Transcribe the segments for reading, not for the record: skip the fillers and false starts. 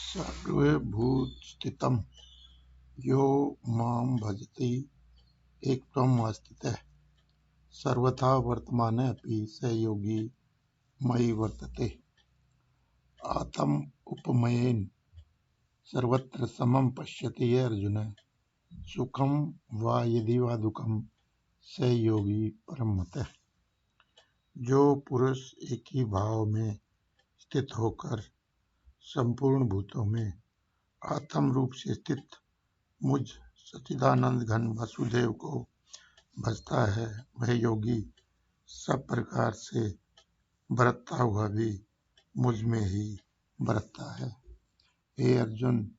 सर्वभूतस्थितं यो मां भजति एकत्वमास्थितः सर्वथा वर्तमानेऽपि स योगी मयि वर्तते। आत्म उपमयेन सर्वत्र समं पश्यति ये अर्जुन, सुखं वा यदि वा दुःखं स योगी परमतः। जो पुरुष एक ही भाव में स्थित होकर संपूर्ण भूतों में आत्म रूप से स्थित मुझ सच्चिदानंद घन वसुदेव को भजता है, वह योगी सब प्रकार से बरतता हुआ भी मुझ में ही बरतता है। हे अर्जुन,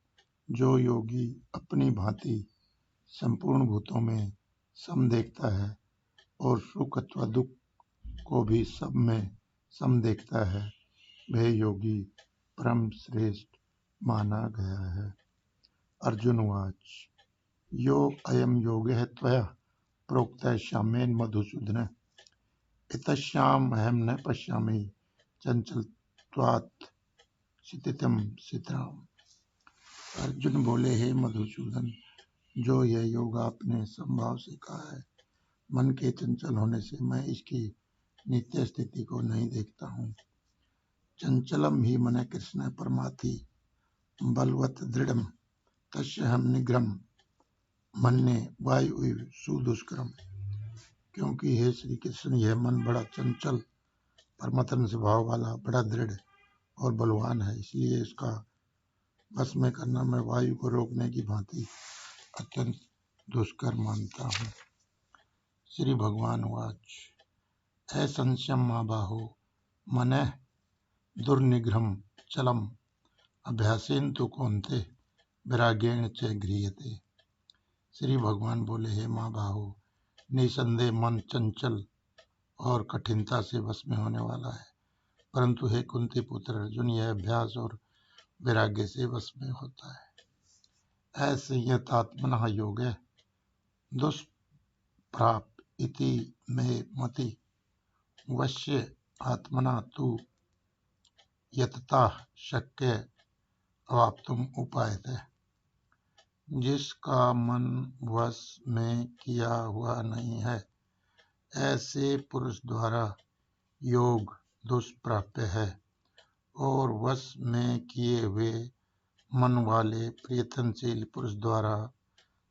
जो योगी अपनी भांति संपूर्ण भूतों में सम देखता है और सुख अथवा दुख को भी सब में सम देखता है, वह योगी परम श्रेष्ठ माना गया है। अर्जुन उवाच, यो अयम योगः त्वया प्रोक्तः साम्येन मधुसूदन, इतश्याम अहम न पश्यामि चंचलत्वात् स्थितिं स्थिराम्। अर्जुन बोले, हे मधुसूदन, जो यह योग आपने संभाव से कहा है, मन के चंचल होने से मैं इसकी नित्य स्थिति को नहीं देखता हूँ। चंचलम ही मन कृष्ण परमाथि बलवत दृढ़म तस्य हम निग्रम मन्ये वायु सुदुष्करम। क्योंकि हे श्री कृष्ण, यह मन बड़ा चंचल परमतन स्वभाव वाला, बड़ा दृढ़ और बलवान है, इसलिए इसका बस में करना मैं वायु को रोकने की भांति अत्यंत दुष्कर मानता हूँ। श्री भगवान वाच, असंशयम महाबाहो मनः दुर्निग्रहं चलम अभ्यासेन तो कौन्ते वैराग्येण च गृह्यते। श्री भगवान बोले, हे महाबाहो, निसंदेह मन चंचल और कठिनता से वश में होने वाला है, परंतु हे कुंती पुत्र अर्जुन, यह अभ्यास और वैराग्य से वश में होता है। असंयतात्मनः योगः दुष्प्राप इति मे मति, वश्य आत्मना तु यतता शक्य अवाप्तुम उपायतः। जिसका मन वश में किया हुआ नहीं है, ऐसे पुरुष द्वारा योग दुष्प्राप्य है, और वश में किए हुए मन वाले प्रयत्नशील पुरुष द्वारा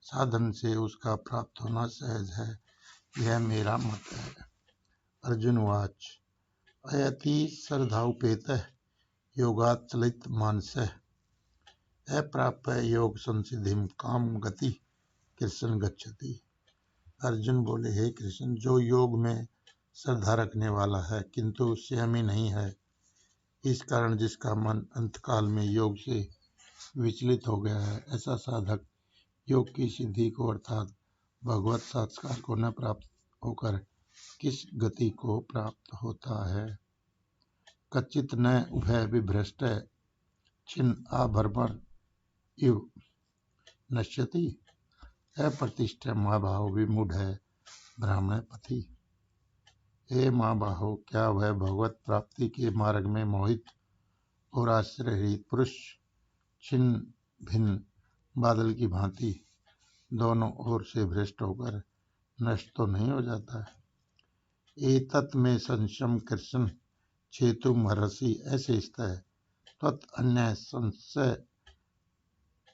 साधन से उसका प्राप्त होना सहज है। यह मेरा मत है। अर्जुन वाच, अयति श्रद्धाउपेतः योगात् चलित मानसः अप्राप्य योग संसिद्धिं काम गति कृष्ण गच्छति। अर्जुन बोले, हे कृष्ण, जो योग में श्रद्धा रखने वाला है किंतु संयमी नहीं है, इस कारण जिसका मन अंतकाल में योग से विचलित हो गया है, ऐसा साधक योग की सिद्धि को अर्थात भगवत साक्षात्कार को न प्राप्त होकर किस गति को प्राप्त होता है। कच्चित न उभय विभ्रष्ट छिन्न आभरमर इव नश्यति अप्रतिष्ठ महाबाहो विमूढ़ है ब्राह्मण पति। हे महाबाहो, क्या वह भगवत प्राप्ति के मार्ग में मोहित और आश्रय रहित पुरुष छिन्न भिन्न बादल की भांति दोनों ओर से भ्रष्ट होकर नष्ट तो नहीं हो जाता है। एतत् में संशयम कृष्ण छेतुम हरसि ऐसे स्थित तत् अन्य संशय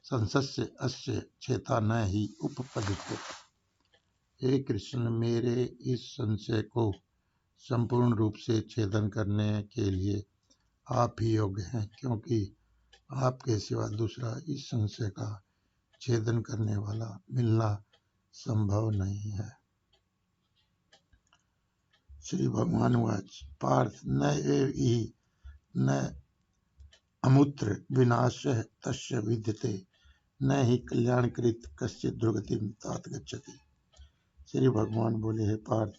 अस्य छेता न ही उपपद्यते। हे कृष्ण, मेरे इस संशय को संपूर्ण रूप से छेदन करने के लिए आप ही योग्य हैं, क्योंकि आपके सिवा दूसरा इस संशय का छेदन करने वाला मिलना संभव नहीं है। श्री भगवान वाच, पार्थ न एव हि न अमुत्र विनाशः तस्य विद्यते न ही कल्याणकृत कश्चित् दुर्गतिं तात गच्छति। श्री भगवान बोले, हे पार्थ,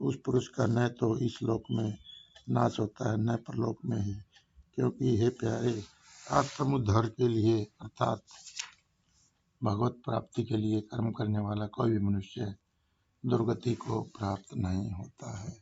उस पुरुष का न तो इस लोक में नाश होता है न परलोक में ही, क्योंकि हे प्यारे, आत्मोद्धार के लिए अर्थात भगवत प्राप्ति के लिए कर्म करने वाला कोई भी मनुष्य दुर्गति को प्राप्त नहीं होता है।